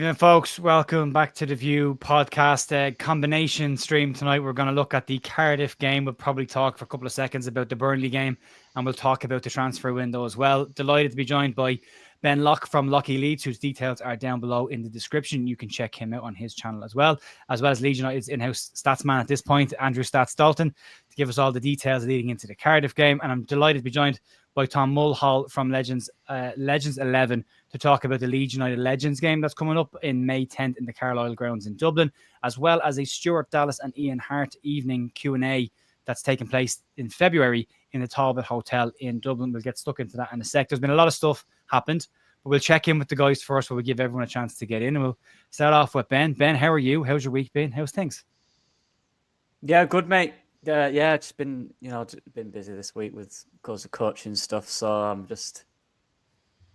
Evening, folks. Welcome back to the View podcast combination stream tonight. We're going to look at the Cardiff game. We'll probably talk for a couple of seconds about the Burnley game, and we'll talk about the transfer window as well. Delighted to be joined by Ben Locke from Locke Leeds, whose details are down below in the description. You can check him out on his channel as well as Leeds United's in-house stats man at this point, Andrew Stats Dalton, to give us all the details leading into the Cardiff game. And I'm delighted to be joined by Tom Mulhall from Legends 11 to talk about the Leeds United Legends game that's coming up in May 10th in the Carlisle grounds in Dublin, as well as a Stuart, Dallas and Ian Harte evening Q&A that's taking place in February in the Talbot Hotel in Dublin. We'll get stuck into that in a sec. There's been a lot of stuff happened, but we'll check in with the guys first where we'll give everyone a chance to get in, and we'll start off with Ben. Ben, how are you? How's your week been? How's things? Yeah, good, mate. Yeah, it's been, been busy this week with because of coaching stuff. So I'm just,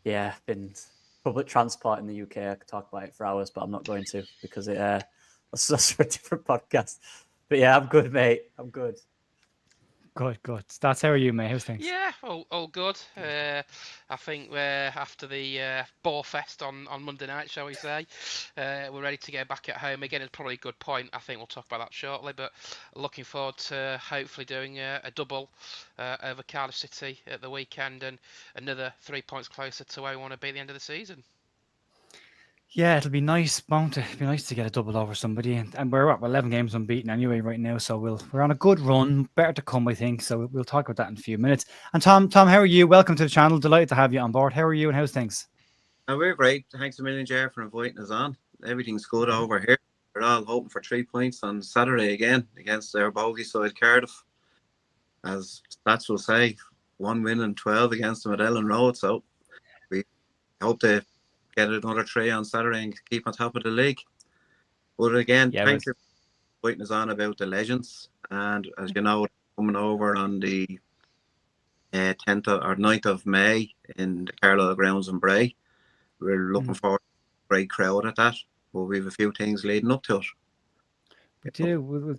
been public transport in the UK. I could talk about it for hours, but I'm not going to because that's for a different podcast. But yeah, I'm good, mate. I'm good. Good. Stats, how are you, mate? How's things? Yeah, all good. I think after the ball fest on Monday night, shall we say, we're ready to go back at home again. It's probably a good point. I think we'll talk about that shortly, but looking forward to hopefully doing a double over Cardiff City at the weekend and another 3 points closer to where we want to be at the end of the season. Yeah, it'll be nice, won't it? It'll be nice to get a double over somebody. And we're 11 games unbeaten anyway right now, so we're on a good run. Better to come, I think. So we'll talk about that in a few minutes. And Tom, how are you? Welcome to the channel. Delighted to have you on board. How are you and how's things? We're great. Thanks a million, Jer, for inviting us on. Everything's good over here. We're all hoping for 3 points on Saturday again against our bogey side Cardiff. As stats will say, 1 win and 12 against them at Ellen Road. So we hope to get another 3 on Saturday and keep on top of the league. But again, thanks for putting us on about the Legends. And as you know, coming over on the 10th or 9th of May in the Carlisle grounds in Bray. We're looking forward to a great crowd at that. But we have a few things leading up to it. We do. We'll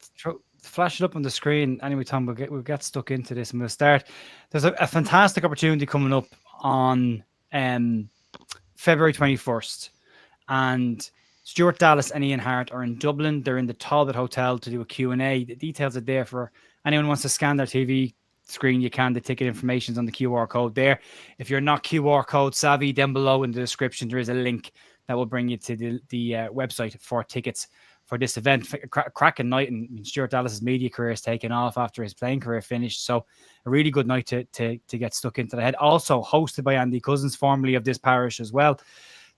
flash it up on the screen. Anyway, Tom, we'll get stuck into this and we'll start. There's a fantastic opportunity coming up on February 21st, and Stuart, Dallas and Ian Harte are in Dublin. They're in the Talbot Hotel to do a Q&A. The details are there for anyone who wants to scan their TV screen. You can. The ticket information's on the QR code there. If you're not QR code savvy, down below in the description there is a link that will bring you to the website for tickets for this event. Cracking night, and Stuart Dallas's media career is taken off after his playing career finished. So a really good night to get stuck into the head. Also hosted by Andy Cousins, formerly of this parish as well.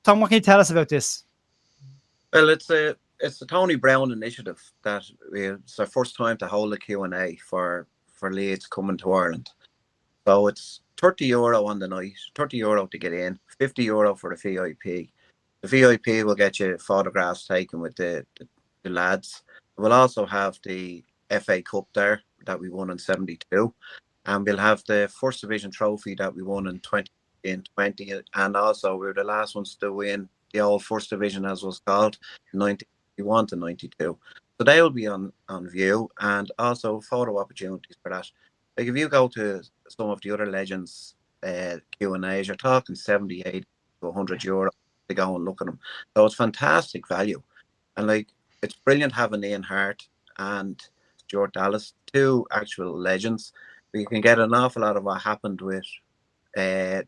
Tom, what can you tell us about this? Well, it's a Tony Brown initiative that it's our first time to hold a Q&A for Leeds coming to Ireland. So it's €30 on the night, €30 to get in, €50 for the VIP. The VIP will get you photographs taken with the lads. We'll also have the FA Cup there that we won in 72. And we'll have the First Division trophy that we won in 2020. And also we're the last ones to win the old First Division, as was called, in 1991 to 92. So they will be on view, and also photo opportunities for that. Like if you go to some of the other Legends Q&As, you're talking 70, 80 to €100 to go and look at them. So it's fantastic value. And like, it's brilliant having Ian Harte and Stuart Dallas, 2 actual legends. We can get an awful lot of what happened with the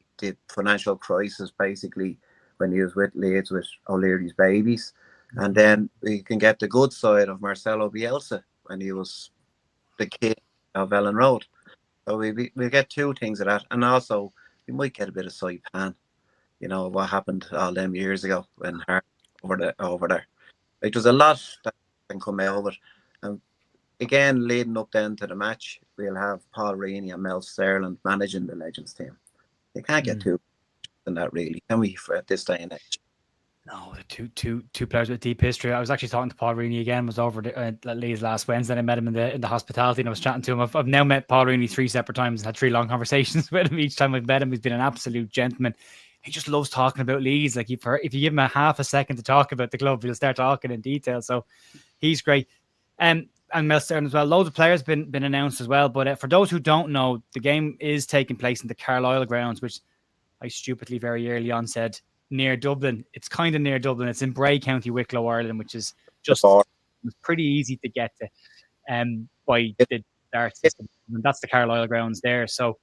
financial crisis, basically, when he was with Leeds with O'Leary's babies. And then we can get the good side of Marcelo Bielsa when he was the king of Ellen Road. So we'll get 2 things of that. And also, we might get a bit of Saipan, what happened all them years ago when Harte over there. Like, there's a lot that can come out of it. And again, leading up then to the match, we'll have Paul Reaney and Mel Sterling managing the Legends team. You can't get too than that, really, can we, at this day and age? No, two players with deep history. I was actually talking to Paul Reaney again. Was over at Leeds last Wednesday. I met him in the hospitality, and I was chatting to him. I've now met Paul Reaney 3 separate times and had 3 long conversations with him. Each time I've met him, he's been an absolute gentleman. He just loves talking about Leeds. Like, if you give him a half a second to talk about the club, he'll start talking in detail. So he's great. And Mel Sterling as well. Loads of players been announced as well. But for those who don't know, the game is taking place in the Carlisle grounds, which I stupidly very early on said near Dublin. It's kind of near Dublin. It's in Bray, County Wicklow, Ireland, which is just bar. it's pretty easy to get to by the dart system. And that's the Carlisle grounds there. So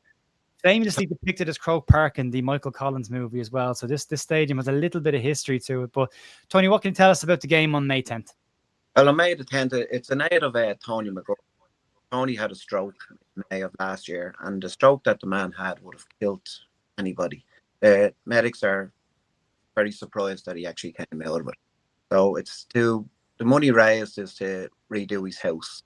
famously depicted as Croke Park in the Michael Collins movie as well. So this stadium has a little bit of history to it. But Tony, what can you tell us about the game on May 10th? Well, on May the 10th, it's an aid of Tony McGraw. Tony had a stroke in May of last year, and the stroke that the man had would have killed anybody. Medics are very surprised that he actually came out of it. So the money raised is to redo his house,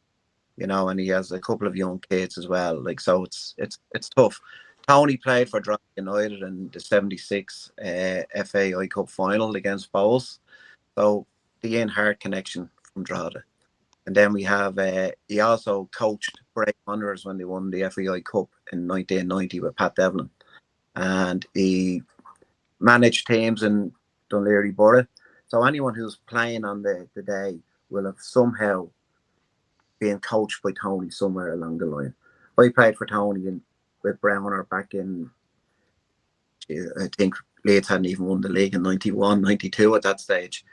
and he has a couple of young kids as well. So it's tough. Tony played for Drogheda United in the '76 FAI Cup final against Bowles. So the Ian Harte connection from Drogheda. And then we have, he also coached Bray Wanderers when they won the FAI Cup in 1990 with Pat Devlin. And he managed teams in Dunleary Borough. So anyone who's playing on the day will have somehow been coached by Tony somewhere along the line. I played for Tony with Browner back in, I think Leeds hadn't even won the league in 91, 92 at that stage.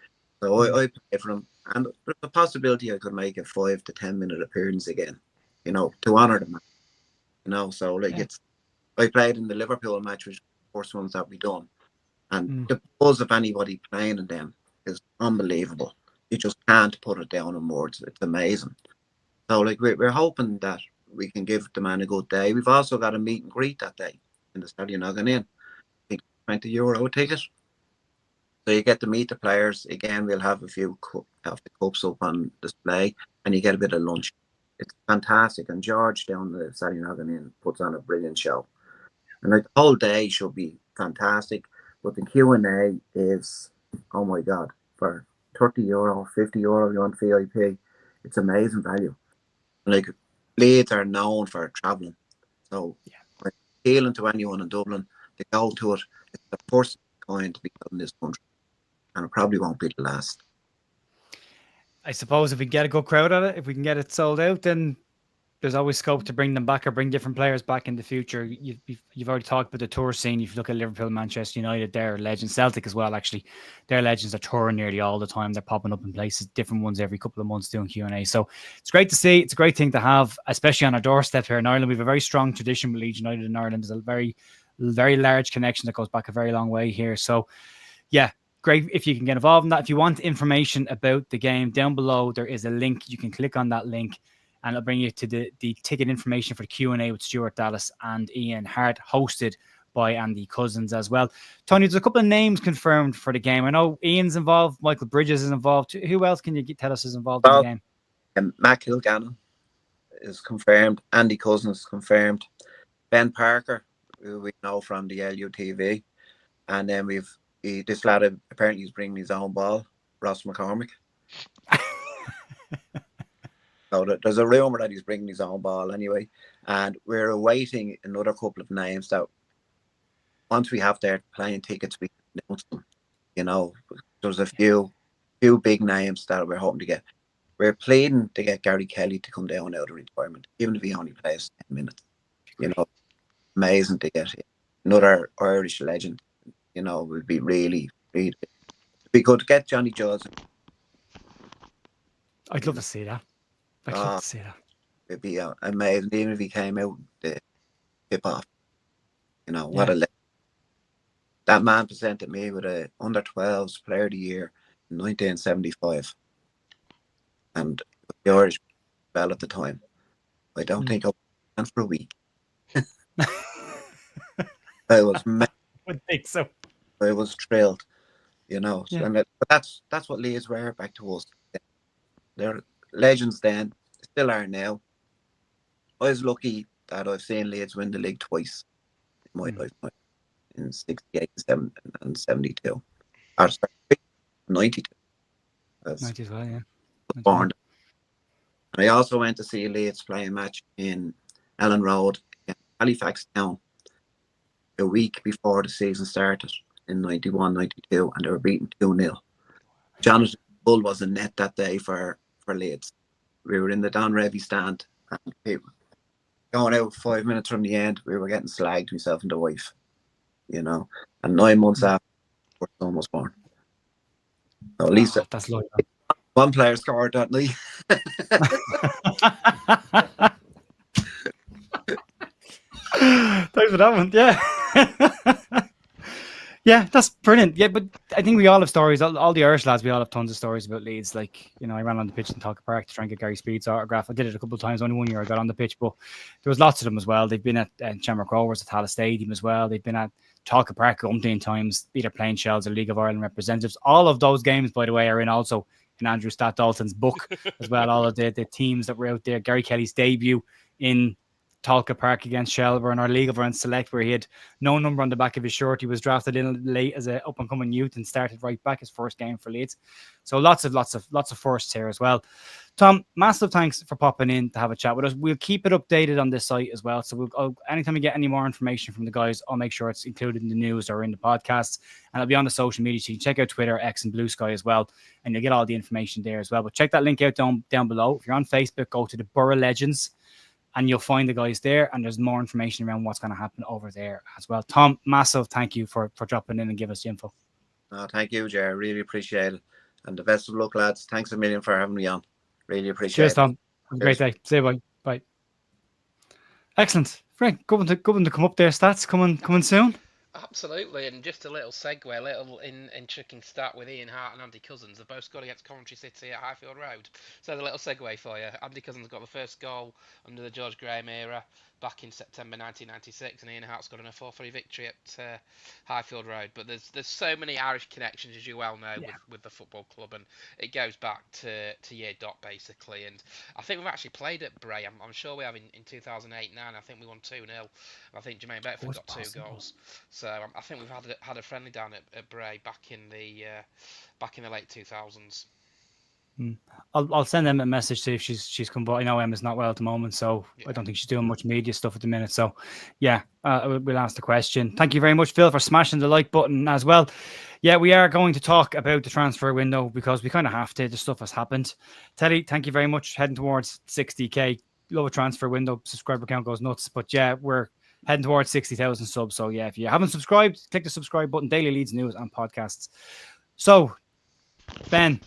So I played for him. And there's a possibility I could make a 5 to 10 minute appearance again, to honour the man. So I played in the Liverpool match, which was the first ones that we done. And the buzz of anybody playing in them is unbelievable. You just can't put it down in words. It's amazing. So we're hoping that we can give the man a good day. We've also got a meet and greet that day in the Stadium Noggin Inn. I think €20 a ticket. So you get to meet the players. Again, we'll have a few of the cups up on display, and you get a bit of lunch. It's fantastic. And George down the Stadium Noggin Inn puts on a brilliant show. And the whole day should be fantastic. But the Q&A is, oh my God, for €30, €50 you want VIP. It's amazing value. Leeds are known for travelling. So we're appealing to anyone in Dublin to go to it. It's the first kind to be done in this country. And it probably won't be the last. I suppose if we get a good crowd at it, if we can get it sold out, then there's always scope to bring them back or bring different players back in the future. You've already talked about the tour scene. If you look at Liverpool, Manchester United, they're legends. Celtic as well, actually. They're legends. They're touring nearly all the time. They're popping up in places, different ones every couple of months doing Q&A. So it's great to see. It's a great thing to have, especially on our doorstep here in Ireland. We have a very strong tradition with Leeds United in Ireland. There's a very, very large connection that goes back a very long way here. So, yeah. Great if you can get involved in that. If you want information about the game, down below there is a link. You can click on that link and it'll bring you to the ticket information for the Q&A with Stuart Dallas and Ian Harte, hosted by Andy Cousins as well. Tony, there's a couple of names confirmed for the game. I know Ian's involved, Michael Bridges is involved. Who else can you tell us is involved in the game? Matt Kilgannon is confirmed. Andy Cousins is confirmed. Ben Parker, who we know from the LUTV. And then this lad apparently is bringing his own ball, Ross McCormick. So there's a rumour that he's bringing his own ball anyway. And we're awaiting another couple of names that once we have their playing tickets, we can announce them. There's a few big names that we're hoping to get. We're pleading to get Gary Kelly to come down out of retirement, even if he only plays 10 minutes. Amazing to get another Irish legend. Would be really, really. We could get Johnny Jones. I'd love to see that. It'd be amazing, even if he came out the hip hop. What a legend. That man presented me with a under 12s player of the year in 1975, and the Irish well at the time. I don't think I went for a week. I was. I would think so. I was thrilled, but that's what Leeds were back to us. They're legends then, still are now. I was lucky that I've seen Leeds win the league twice in my lifetime, in 68 and 72. Or sorry, 92. 90 as well, yeah. Born. And I also went to see Leeds play a match in Ellen Road against Halifax Town a week before the season started in 91, 92, and they were beaten 2-0. Jonathan Bull was in net that day for Leeds. We were in the Don Revy stand, and people going out 5 minutes from the end, we were getting slagged, myself and the wife, And 9 months after, before son was born. So at least that's loyal. one player scored that night. Thanks for that one. Yeah. Yeah, that's brilliant. Yeah, but I think we all have stories. All the Irish lads, we all have tons of stories about Leeds. Like, I ran on the pitch in Talcott Park to try and get Gary Speed's autograph. I did it a couple of times. Only one year I got on the pitch, but there was lots of them as well. They've been at Shamrock Rovers, at Tallaght Stadium as well. They've been at Talcott Park umpteen times, either playing shells or League of Ireland representatives. All of those games, by the way, are also in Andrew Stat Dalton's book as well. All of the teams that were out there. Gary Kelly's debut in Talcott Park against Shelburne, our League of Ireland Select, where he had no number on the back of his shirt. He was drafted in late as an up-and-coming youth and started right back his first game for Leeds. So lots of firsts here as well. Tom, massive thanks for popping in to have a chat with us. We'll keep it updated on this site as well. So anytime we get any more information from the guys, I'll make sure it's included in the news or in the podcasts, and it'll be on the social media. So you can check out Twitter, X, and Blue Sky as well, and you'll get all the information there as well. But check that link out down below. If you're on Facebook, go to the Borough Legends, and you'll find the guys there, and there's more information around what's going to happen over there as well. Tom, massive thank you for dropping in and giving us the info. Thank you, Jerry. Really appreciate it. And the best of luck, lads. Thanks a million for having me on. Really appreciate it. Cheers, Tom. Have a great day. See you, bye. Bye. Excellent. Frank, good one to come up there. Stats coming soon. Absolutely, and just a little segue, a little intriguing stat with Ian Harte and Andy Cousins. They both scored against Coventry City at Highfield Road. So the little segue for you. Andy Cousins got the first goal under the George Graham era back in September 1996, and Ian Harte scored in a 4-3 victory at Highfield Road. But there's so many Irish connections, as you well know, with the football club, and it goes back to year dot basically. And I think we've actually played at Bray. I'm sure we have in 2008-9. I think we won 2-0. I think Jermaine Beckford got possible. 2 goals. So I think we've had a friendly down at Bray back in the late 2000s. I'll send them a message to see if she's come. But I know Emma's not well at the moment, so I don't think she's doing much media stuff at the minute. So yeah, we'll ask the question. Thank you very much, Phil, for smashing the like button as well. Yeah, we are going to talk about the transfer window because we kind of have to. The stuff has happened. Teddy, thank you very much. Heading towards 60k. Love a transfer window. Subscriber count goes nuts. But yeah, we're heading towards 60,000 subs. So yeah, if you haven't subscribed, click the subscribe button. Daily Leeds news and podcasts. So Ben,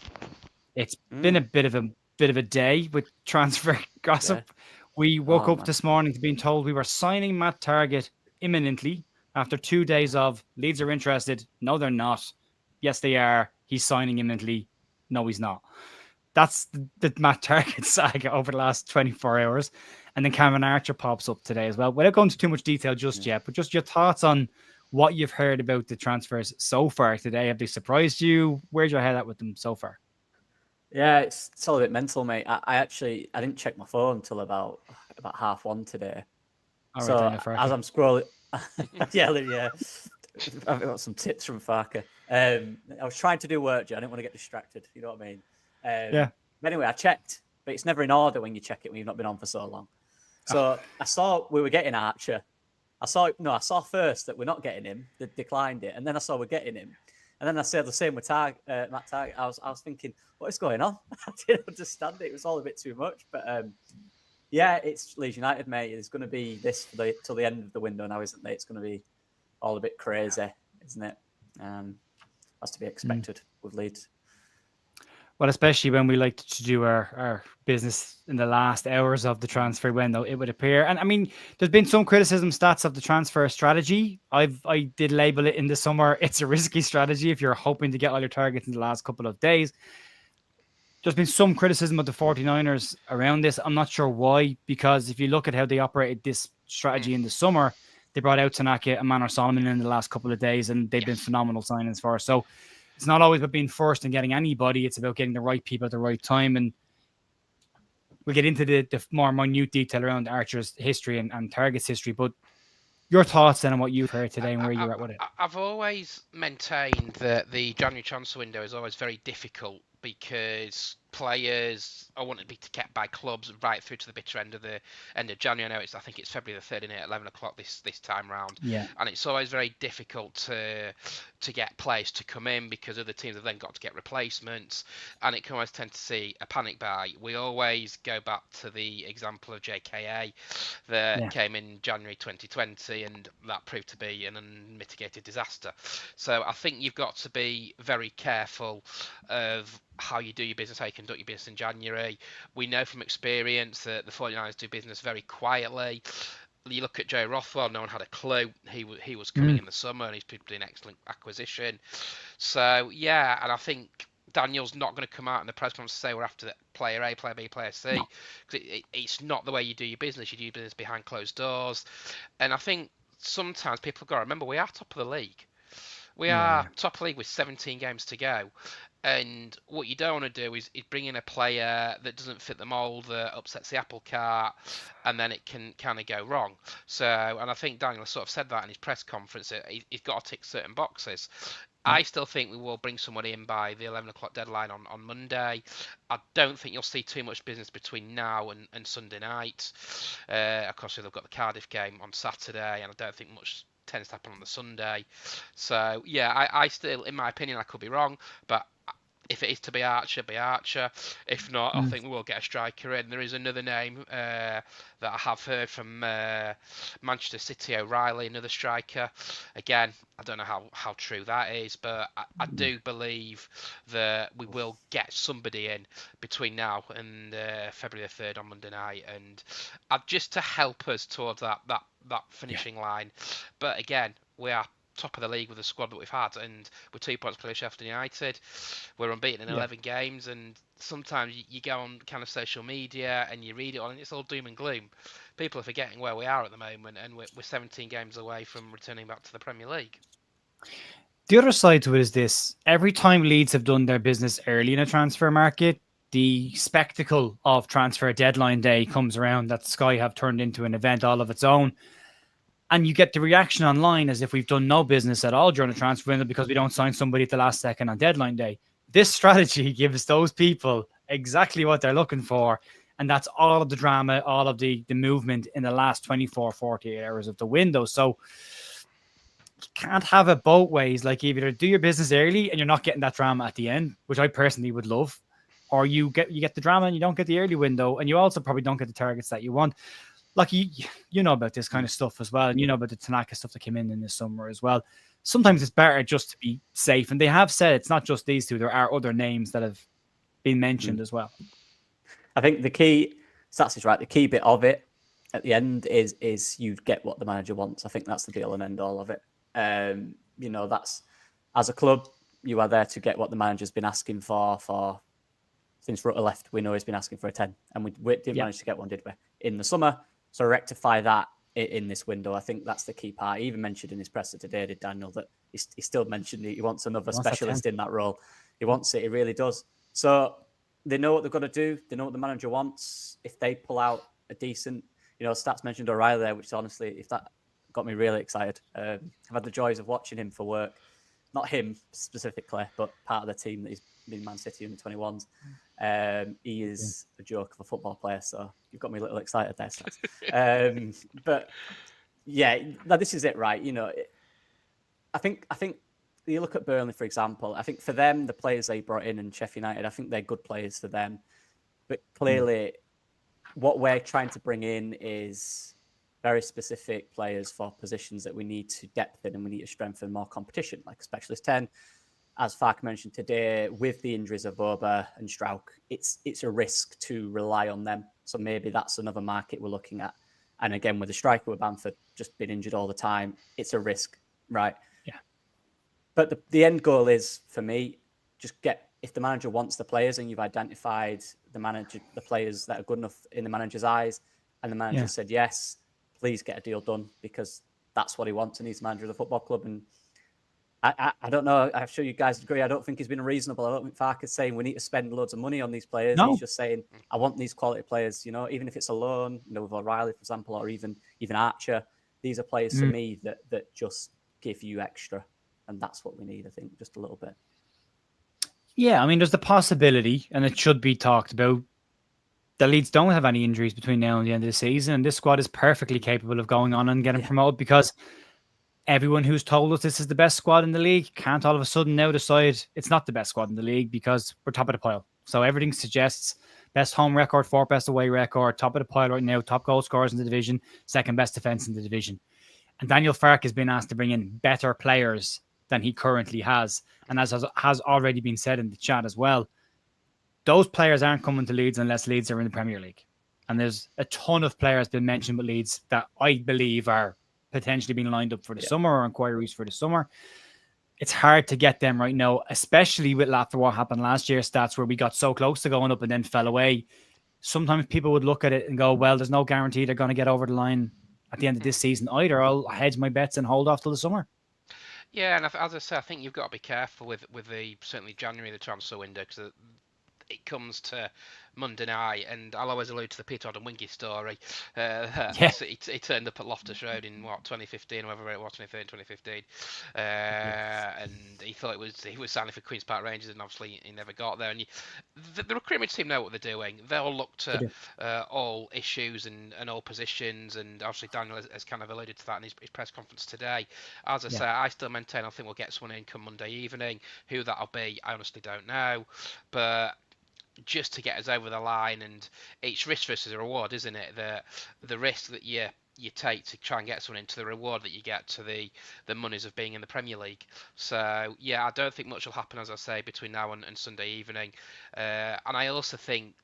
it's been a bit of a day with transfer gossip. Yeah. We woke up this morning to being told we were signing Matt Targett imminently after 2 days of Leeds are interested. No, they're not. Yes, they are. He's signing imminently. No, he's not. That's the Matt Targett saga over the last 24 hours. And then Cameron Archer pops up today as well. Without going into too much detail just yet, but just your thoughts on what you've heard about the transfers so far today. Have they surprised you? Where's your head at with them so far? Yeah, it's all a bit mental, mate. I didn't check my phone until about 1:30 today. So as I'm scrolling, yeah, I've got some tips from Farker. I was trying to do work, Joe. I didn't want to get distracted. You know what I mean? Yeah. But anyway, I checked, but it's never in order when you check it when you've not been on for so long. So I saw we were getting Archer. I saw first that we're not getting him. They declined it, and then I saw we're getting him. And then I said the same with Matt Targett. I was thinking, what is going on? I didn't understand it. It was all a bit too much. But yeah, it's Leeds United, mate. It's going to be this till the end of the window now, isn't it? It's going to be all a bit crazy, isn't it? That's to be expected with Leeds. Well, especially when we like to do our business in the last hours of the transfer window, it would appear. And I mean, there's been some criticism stats of the transfer strategy. I did label it in the summer. It's a risky strategy if you're hoping to get all your targets in the last couple of days. There's been some criticism of the 49ers around this. I'm not sure why, because if you look at how they operated this strategy in the summer, they brought out Tanaka and Manor Solomon in the last couple of days, and they've been phenomenal signings for us. So it's not always about being first and getting anybody. It's about getting the right people at the right time. And we'll get into the more minute detail around Archer's history and Targett's history. But your thoughts then on what you've heard today and where you're at with it? I've always maintained that the January transfer window is always very difficult because players are wanting to be kept by clubs right through to the bitter end of January. I think it's February the 3rd, at 11 o'clock this time round. Yeah. And it's always very difficult to get players to come in because other teams have then got to get replacements, and it can always tend to see a panic buy. We always go back to the example of JKA that came in January 2020, and that proved to be an unmitigated disaster. So I think you've got to be very careful of how you do your business, how you conduct your business in January. We know from experience that the 49ers do business very quietly. You look at Joe Rothwell, no one had a clue he was coming in the summer, and he's been an excellent acquisition. So, yeah, and I think Daniel's not going to come out in the press conference to say we're after player A, player B, player C. Because it's not the way you do your business. You do your business behind closed doors. And I think sometimes people have got to remember we are top of the league. We are top league with 17 games to go. And what you don't want to do is bring in a player that doesn't fit the mould, that upsets the apple cart, and then it can kind of go wrong. So, and I think Daniel sort of said that in his press conference, he's got to tick certain boxes. I still think we will bring somebody in by the 11 o'clock deadline on Monday. I don't think you'll see too much business between now and Sunday night. Of course, they've got the Cardiff game on Saturday, and I don't think much tends to happen on the Sunday. So, yeah, I still, in my opinion, I could be wrong, but if it is to be Archer, be Archer. If not, I think we will get a striker in. There is another name that I have heard from Manchester City, O'Reilly, another striker. Again, I don't know how true that is, but I do believe that we will get somebody in between now and February the 3rd on Monday night, and just to help us towards that finishing line. But again, we are top of the league with the squad that we've had, and we're 2 points clear of Sheffield United. We're unbeaten in 11 games, and sometimes you go on kind of social media and you read it all, and it's all doom and gloom. People are forgetting where we are at the moment, and we're 17 games away from returning back to the Premier League. The other side to it is this: every time Leeds have done their business early in a transfer market, the spectacle of transfer deadline day comes around that Sky have turned into an event all of its own. And you get the reaction online as if we've done no business at all during the transfer window because we don't sign somebody at the last second on deadline day. This strategy gives those people exactly what they're looking for. And that's all of the drama, all of the movement in the last 24, 48 hours of the window. So you can't have it both ways. Like, either do your business early and you're not getting that drama at the end, which I personally would love, or you get the drama and you don't get the early window, and you also probably don't get the targets that you want. Like, you know about this kind of stuff as well, and you know about the Tanaka stuff that came in this summer as well. Sometimes it's better just to be safe, and they have said it's not just these two. There are other names that have been mentioned as well. I think the key, Stats is right, the key bit of it at the end is you get what the manager wants. I think that's the deal and end all of it. That's, as a club, you are there to get what the manager's been asking for since Rutter left. We know he's been asking for a 10, and we did manage to get one, did we, in the summer? So rectify that in this window. I think that's the key part. He even mentioned in his presser today, did Daniel, that he still mentioned he wants another specialist in that role. He wants it. He really does. So they know what they've got to do. They know what the manager wants. If they pull out a decent, Stats mentioned O'Reilly there, which honestly, if that got me really excited. I've had the joys of watching him for work. Not him specifically, but part of the team that he's been Man City under 21s. He is a joke of a football player, so you've got me a little excited there, Stats. But yeah, this is it, right? I think you look at Burnley, for example. I think for them, the players they brought in and Sheffield United, I think they're good players for them. But clearly, what we're trying to bring in is very specific players for positions that we need to depth in, and we need to strengthen more competition, like a specialist 10. As Fark mentioned today, with the injuries of Boba and Strauch, it's a risk to rely on them. So maybe that's another market we're looking at. And again, with the striker with Bamford just been injured all the time, it's a risk, right? Yeah. But the end goal is, for me, just if the manager wants the players and you've identified the players that are good enough in the manager's eyes, and the manager said yes, please get a deal done, because that's what he wants, and he's the manager of the football club. And I don't know. I'm sure you guys agree. I don't think he's been reasonable. I don't think Fark is saying we need to spend loads of money on these players. No. He's just saying, I want these quality players, even if it's a loan, with O'Reilly, for example, or even Archer. These are players for me that just give you extra. And that's what we need, I think, just a little bit. Yeah, I mean, there's the possibility, and it should be talked about, the Leeds don't have any injuries between now and the end of the season, and this squad is perfectly capable of going on and getting promoted, because everyone who's told us this is the best squad in the league can't all of a sudden now decide it's not the best squad in the league, because we're top of the pile. So everything suggests best home record, fourth best away record, top of the pile right now, top goal scorers in the division, second best defense in the division. And Daniel Farke has been asked to bring in better players than he currently has. And as has already been said in the chat as well, those players aren't coming to Leeds unless Leeds are in the Premier League. And there's a ton of players been mentioned with Leeds that I believe are potentially being lined up for the summer, or inquiries for the summer. It's hard to get them right now, especially with after what happened last year, stats where we got so close to going up and then fell away. Sometimes people would look at it and go, well, there's no guarantee they're going to get over the line at the end of this season either. I'll hedge my bets and hold off till the summer. Yeah, and as I say, I think you've got to be careful with the certainly January, the transfer window, because it comes to Monday night, and I'll always allude to the Peter and Winky story. He turned up at Loftus Road in 2015, whatever it was, 2015, and he thought he was signing for Queen's Park Rangers, and obviously he never got there. And the recruitment team know what they're doing. They'll look to all issues and all positions, and obviously Daniel has kind of alluded to that in his press conference today. As I say, I still maintain I think we'll get someone in come Monday evening. Who that'll be, I honestly don't know, but just to get us over the line, and it's risk versus reward, isn't it? The risk that you take to try and get someone into, the reward that you get to the monies of being in the Premier League. So yeah, I don't think much will happen, as I say, between now and Sunday evening. And I also think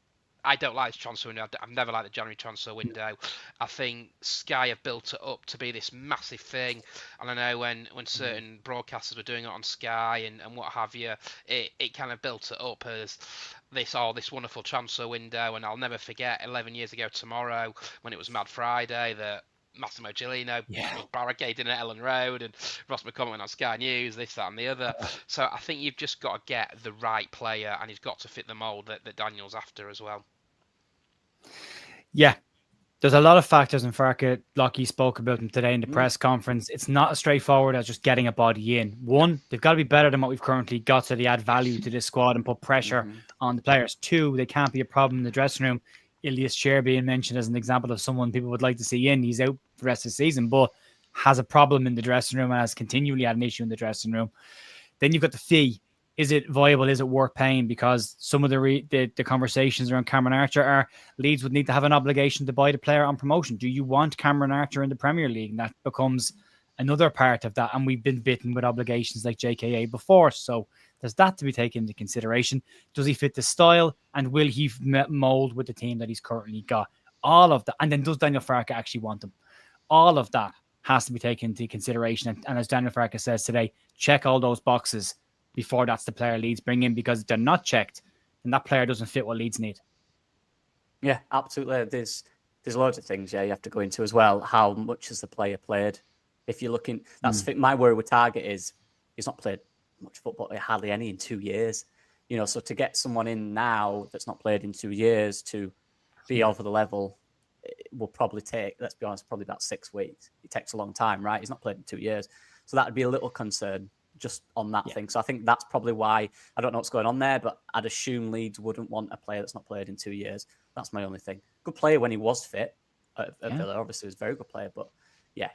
I don't like the transfer window. I've never liked the January transfer window. I think Sky have built it up to be this massive thing, and I know when certain broadcasters were doing it on Sky and what have you, it kind of built it up as this wonderful transfer window. And I'll never forget 11 years ago tomorrow when it was Mad Friday that Massimo Cellino was barricading at Ellen Road, and Ross McCormick went on Sky News, this, that, and the other. So I think you've just got to get the right player, and he's got to fit the mould that Daniel's after as well. Yeah, there's a lot of factors in Farke. Locke spoke about them today in the press conference. It's not as straightforward as just getting a body in. One, they've got to be better than what we've currently got, so they add value to this squad and put pressure on the players. Two, they can't be a problem in the dressing room. Ilias Chair being mentioned as an example of someone people would like to see in. He's out for the rest of the season, but has a problem in the dressing room and has continually had an issue in the dressing room. Then you've got the fee. Is it viable? Is it worth paying? Because some of the conversations around Cameron Archer are Leeds would need to have an obligation to buy the player on promotion. Do you want Cameron Archer in the Premier League? And that becomes another part of that. And we've been bitten with obligations like JKA before. So there's that to be taken into consideration. Does he fit the style? And will he mold with the team that he's currently got? All of that. And then does Daniel Farke actually want him? All of that has to be taken into consideration. And as Daniel Farke says today, check all those boxes before that's the player Leeds bring in, because if they're not checked, then that player doesn't fit what Leeds need. Yeah, absolutely. There's loads of things, you have to go into as well. How much has the player played? If you're looking, my worry with Target is he's not played much football, hardly any in 2 years. So to get someone in now that's not played in 2 years to be over the level, it will probably take, let's be honest, probably about 6 weeks. It takes a long time, right? He's not played in 2 years. So that would be a little concern just on that thing. So I think that's probably why, I don't know what's going on there, but I'd assume Leeds wouldn't want a player that's not played in 2 years. That's my only thing. Good player when he was fit at Villa, obviously was a very good player, but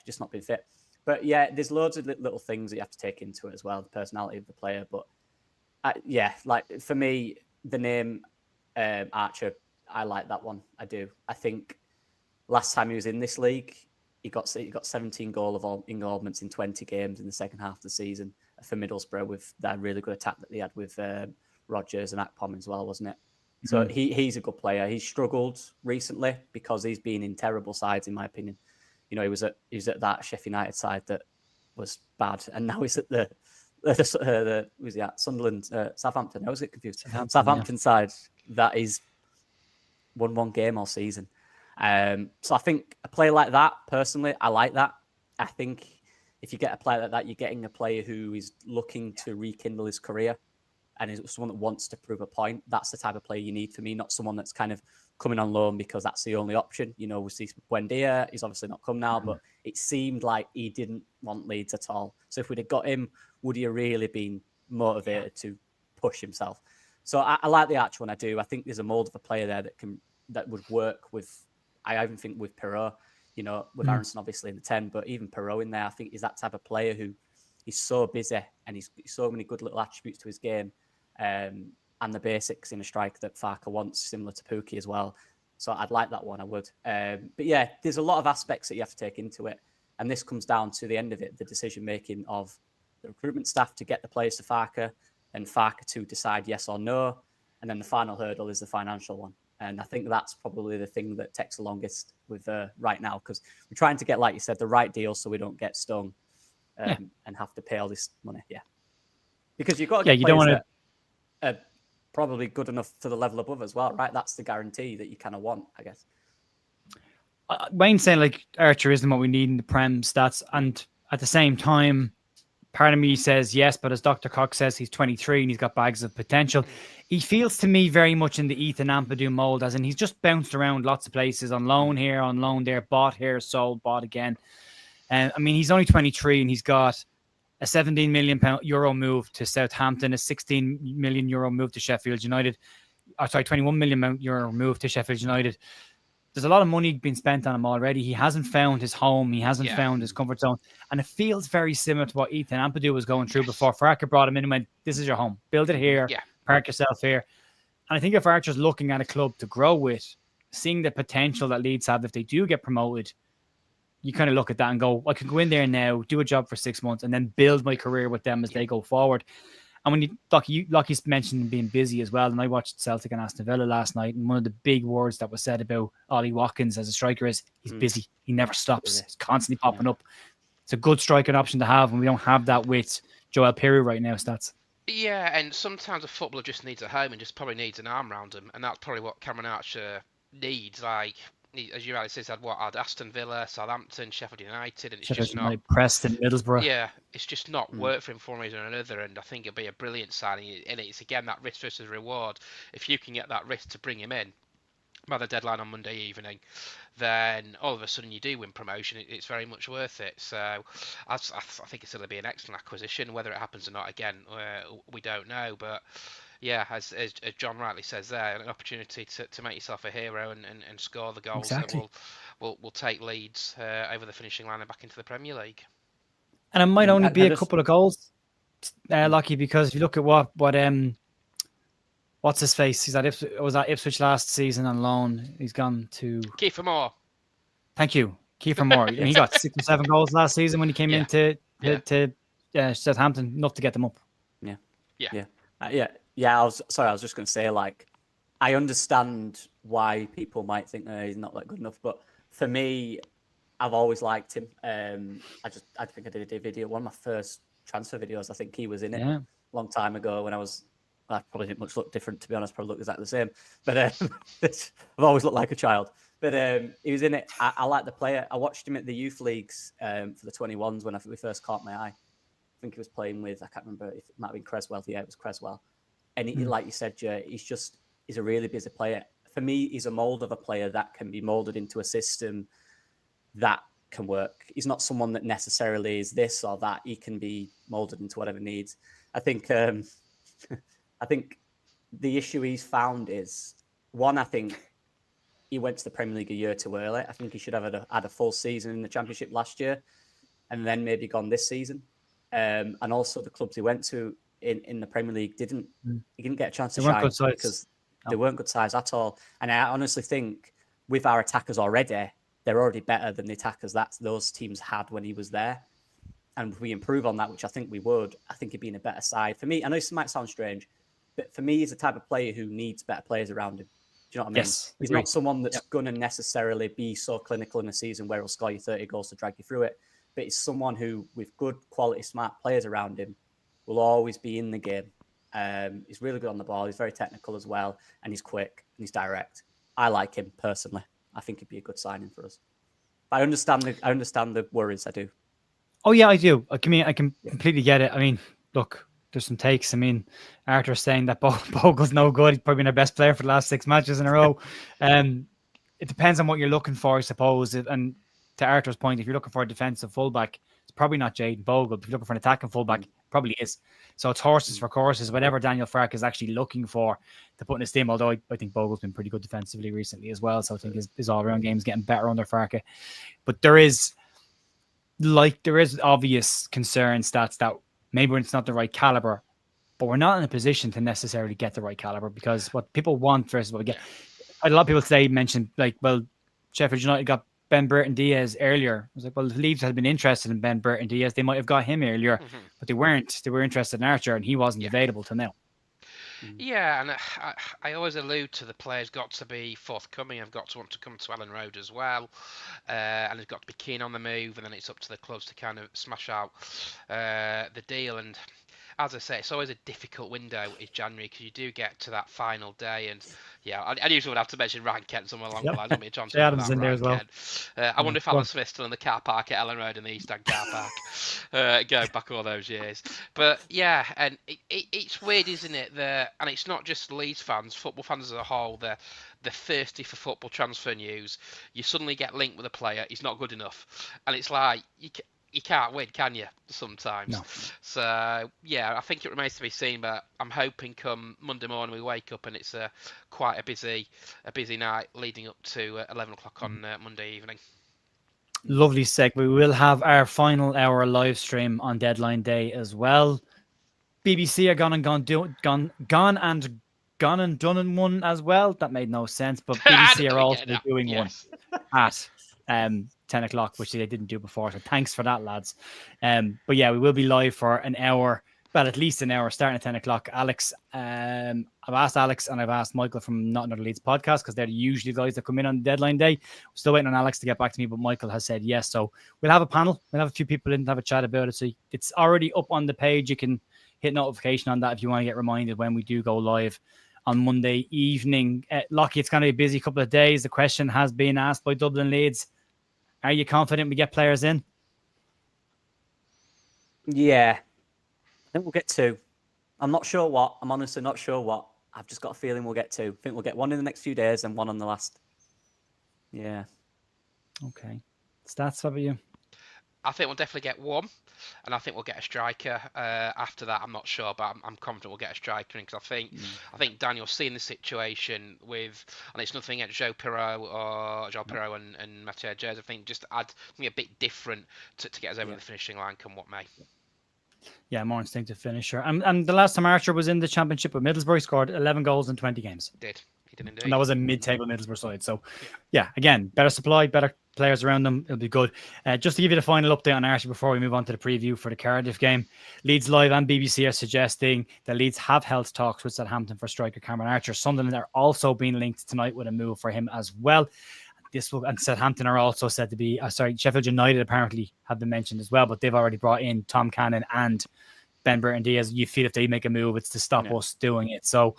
just not been fit. But there's loads of little things that you have to take into it as well, the personality of the player. But like for me, the name Archer, I like that one. I do. I think last time he was in this league, he got 17 goal involvements in 20 games in the second half of the season for Middlesbrough, with that really good attack that they had with Rodgers and Akpom as well, wasn't it? So he's a good player. He's struggled recently because he's been in terrible sides, in my opinion. He was at that Sheffield United side that was bad, and now he's at the who's he at? Sunderland, Southampton. I was getting confused. Southampton side that is won one game all season. So I think a player like that, personally, I like that. I think if you get a player like that, you're getting a player who is looking to rekindle his career and is someone that wants to prove a point. That's the type of player you need for me, not someone that's kind of coming on loan because that's the only option. We see Buendia, he's obviously not come now, but it seemed like he didn't want Leeds at all. So if we'd have got him, would he have really been motivated to push himself. So I like the Archer one. I do. I think there's a mold of a player there that would work with. I even think with Perot, with Aronson obviously in the 10, but even Perot in there, I think is that type of player who he's so busy and he's so many good little attributes to his game, and the basics in a strike that Farke wants, similar to Pookie as well. So I'd like that one. I would. But yeah, there's a lot of aspects that you have to take into it, and this comes down to the end of it, the decision making of the recruitment staff to get the players to Farke, and Farke to decide yes or no, and then the final hurdle is the financial one. And I think that's probably the thing that takes the longest with right now, because we're trying to get, like you said, the right deal so we don't get stung and have to pay all this money. Yeah, because you've got to get players that are probably good enough to the level above as well, right? That's the guarantee that you kind of want, I guess. Wayne's saying like Archer isn't what we need in the Prem stats, and at the same time, part of me says yes, but as Dr. Cox says, he's 23 and he's got bags of potential. He feels to me very much in the Ethan Ampadu mold, as in he's just bounced around lots of places, on loan here, on loan there, bought here, sold, bought again. I mean, he's only 23 and he's got a 17 million euro move to Southampton, a 16 million euro move to Sheffield United. 21 million euro move to Sheffield United. There's a lot of money being spent on him already. He hasn't found his home. He hasn't found his comfort zone. And it feels very similar to what Ethan Ampadu was going through before Farke brought him in and went, this is your home. Build it here. Park yourself here. And I think if Archer's looking at a club to grow with, seeing the potential that Leeds have if they do get promoted, you kind of look at that and go, I can go in there now, do a job for 6 months, and then build my career with them as they go forward. And when Lockie's mentioned being busy as well, and I watched Celtic and Aston Villa last night, and one of the big words that was said about Ollie Watkins as a striker is he's busy. He never stops. He's constantly popping up. It's a good striking option to have, and we don't have that with Joel Piru right now, Stats. Yeah, and sometimes a footballer just needs a home and just probably needs an arm around him, and that's probably what Cameron Archer needs. Like, as you rightly said, had Aston Villa, Southampton, Sheffield United, and it's just not Preston, Middlesbrough. Yeah, it's just not worked for him for one reason or another, and I think it'll be a brilliant signing. And it's again that risk versus reward. If you can get that risk to bring him in by the deadline on Monday evening, then all of a sudden you do win promotion. It's very much worth it. So I think it's going to be an excellent acquisition. Whether it happens or not, again, we don't know, but. Yeah, as John rightly says there, an opportunity to make yourself a hero and score the goals that will take Leeds over the finishing line and back into the Premier League. And it might only be a couple of goals, Lockie, because if you look at what what's his face? He's at Ipswich last season on loan. He's gone to Kiefer Moore. Thank you, Kiefer Moore. He got 6 or 7 goals last season when he came into Southampton, enough to get them up. Yeah, I was just going to say, like, I understand why people might think he's not that good enough, but for me, I've always liked him. I think I did a video, one of my first transfer videos. I think he was in it a long time ago when I probably didn't much look different, to be honest. Probably looked exactly the same, but I've always looked like a child. But he was in it. I like the player. I watched him at the youth leagues for the 21s when we first caught my eye. I think he was playing with, I can't remember if it might have been Creswell. Yeah, it was Creswell. And he, like you said, Jay, he's a really busy player. For me, he's a mold of a player that can be molded into a system that can work. He's not someone that necessarily is this or that. He can be molded into whatever needs. I think the issue he's found is, one, I think he went to the Premier League a year too early. I think he should have had a full season in the Championship last year and then maybe gone this season. And also the clubs he went to in the Premier League he didn't get a chance to shine because they weren't good size at all. And I honestly think with our attackers already, they're already better than the attackers that those teams had when he was there. And if we improve on that, which I think we would, I think he'd be in a better side. For me, I know this might sound strange, but for me, he's the type of player who needs better players around him. Do you know what I mean? Yes, he's not someone that's going to necessarily be so clinical in a season where he'll score you 30 goals to drag you through it. But he's someone who, with good quality, smart players around him, will always be in the game. He's really good on the ball. He's very technical as well. And he's quick and he's direct. I like him personally. I think he'd be a good signing for us. But I understand the worries. I do. Oh yeah, I do. I can completely get it. I mean, look, there's some takes. I mean, Arthur's saying that Bogle's no good. He's probably been our best player for the last 6 matches in a row. It depends on what you're looking for, I suppose. And to Arthur's point, if you're looking for a defensive fullback, it's probably not Jayden Bogle. If you're looking for an attacking fullback, Probably is. So it's horses for courses. Whatever Daniel Farke is actually looking for to put in his team, although I think Bogle's been pretty good defensively recently as well. So I think his all-around game is getting better under Farke. But there is obvious concern stats that maybe it's not the right caliber, but we're not in a position to necessarily get the right caliber, because what people want versus what we get. A lot of people today mentioned, like, well, Sheffield United got Ben Burton Diaz earlier. I was like, well, if Leeds had been interested in Ben Burton Diaz, they might have got him earlier, but they weren't. They were interested in Archer, and he wasn't available till now. Yeah, and I always allude to the players got to be forthcoming. I've got to want to come to Ellen Road as well, and they've got to be keen on the move, and then it's up to the clubs to kind of smash out the deal. And as I say, it's always a difficult window is January, because you do get to that final day, and I usually would have to mention Ryan Kent somewhere along the lines. I'm John Adams in there as well. I wonder if Alan Smith's still in the car park at Ellen Road in the East End car park, going back all those years. But yeah, and it's weird, isn't it? And it's not just Leeds fans, football fans as a whole. They're thirsty for football transfer news. You suddenly get linked with a player, he's not good enough, and it's like you can't win, can you? Sometimes. No. So yeah, I think it remains to be seen. But I'm hoping come Monday morning we wake up and it's quite a busy night leading up to 11 o'clock on Monday evening. Lovely segue. We will have our final hour live stream on deadline day as well. BBC are gone and done in one as well. That made no sense, but BBC are also doing one at 10 o'clock, which they didn't do before. So thanks for that, lads. But yeah, we will be live for an hour, well, at least an hour, starting at 10 o'clock. Alex, I've asked Alex and I've asked Michael from Not Another Leeds podcast, because they're usually the guys that come in on the deadline day. We're still waiting on Alex to get back to me, but Michael has said yes. So we'll have a panel. We'll have a few people in to have a chat about it. So it's already up on the page. You can hit notification on that if you want to get reminded when we do go live on Monday evening. Locke, it's going to be a busy couple of days. The question has been asked by Dublin Leeds. Are you confident we get players in? Yeah. I think we'll get two. I'm not sure what. I'm honestly not sure what. I've just got a feeling we'll get two. I think we'll get one in the next few days and one on the last. Yeah. Okay. Stats, what about you? I think we'll definitely get one, and I think we'll get a striker. After that, I'm not sure, but I'm confident we'll get a striker in, because I think Daniel's seen the situation with, and it's nothing against Joe Pirot and Mathieu Jez. I think just add something a bit different to get us over the finishing line, come what may. Yeah, more instinctive finisher. And the last time Archer was in the championship with Middlesbrough, he scored 11 goals in 20 games. He did indeed. And that was a mid-table Middlesbrough side. So, yeah, again, better supply, better players around them. It'll be good. Just to give you the final update on Archer before we move on to the preview for the Cardiff game, Leeds Live and BBC are suggesting that Leeds have held talks with Southampton for striker Cameron Archer. Sunderland are also being linked tonight with a move for him as well. And Southampton are also said to be, Sheffield United apparently have been mentioned as well, but they've already brought in Tom Cannon and Ben Burton Diaz. You feel if they make a move, it's to stop us doing it. So,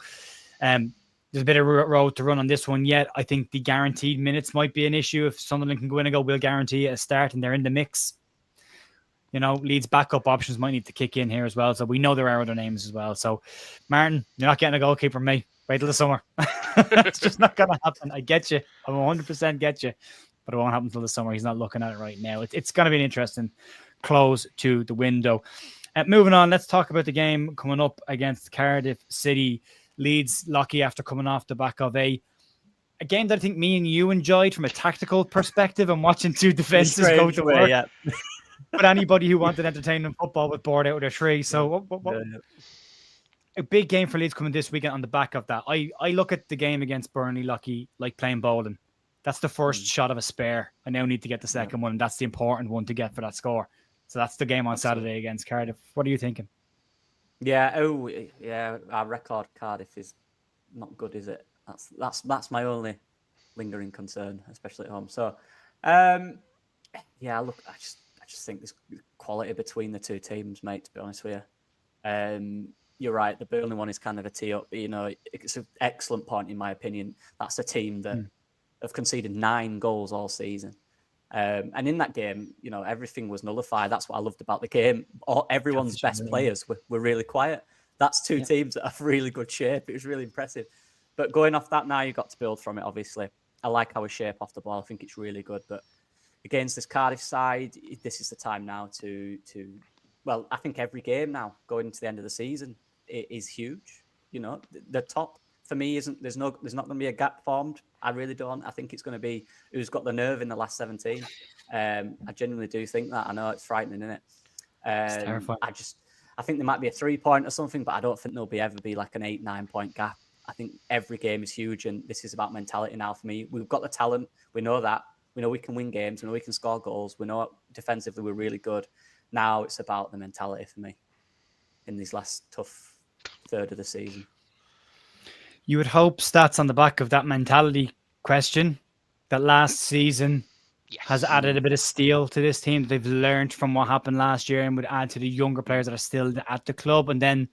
there's a bit of road to run on this one yet. I think the guaranteed minutes might be an issue. If Sunderland can go in and go, we'll guarantee a start, and they're in the mix. You know, Leeds' backup options might need to kick in here as well. So we know there are other names as well. So, Martin, you're not getting a goalkeeper from me. Wait till the summer. It's just not going to happen. I get you. I 100% get you. But it won't happen until the summer. He's not looking at it right now. It's going to be an interesting close to the window. Moving on, let's talk about the game coming up against Cardiff City. Leeds, Locke, after coming off the back of a game that I think me and you enjoyed from a tactical perspective, and watching two defenses go to work. Yeah. But anybody who wanted entertainment football was bored out of their tree. So a big game for Leeds coming this weekend on the back of that. I look at the game against Burnley, Locke, like playing bowling. That's the first shot of a spare. I now need to get the second one, and that's the important one to get for that score. So that's the game on Saturday against Cardiff. What are you thinking? Yeah, our record Cardiff is not good, is it? That's my only lingering concern, especially at home. So, look, I just think there's quality between the two teams, mate, to be honest with you. You're right, the Burnley one is kind of a tee up. You know, it's an excellent point in my opinion. That's a team that have conceded 9 goals all season. And in that game, you know, everything was nullified. That's what I loved about the game. Everyone's best players were really quiet. That's two teams that have really good shape. It was really impressive. But going off that now, you've got to build from it, obviously. I like our shape off the ball. I think it's really good. But against this Cardiff side, this is the time now to well, I think every game now going into the end of the season is huge. You know, the top for me there's not going to be a gap formed. I really don't. I think it's going to be who's got the nerve in the last 17. I genuinely do think that. I know it's frightening, isn't it? It's terrifying. I think there might be a 3-point or something, but I don't think there'll ever be like an 8-9 point gap. I think every game is huge, and this is about mentality now for me. We've got the talent. We know that. We know we can win games. We know we can score goals. We know defensively we're really good. Now it's about the mentality for me in this last tough third of the season. You would hope stats on the back of that mentality question that last season has added a bit of steel to this team. They've learned from what happened last year and would add to the younger players that are still at the club. And then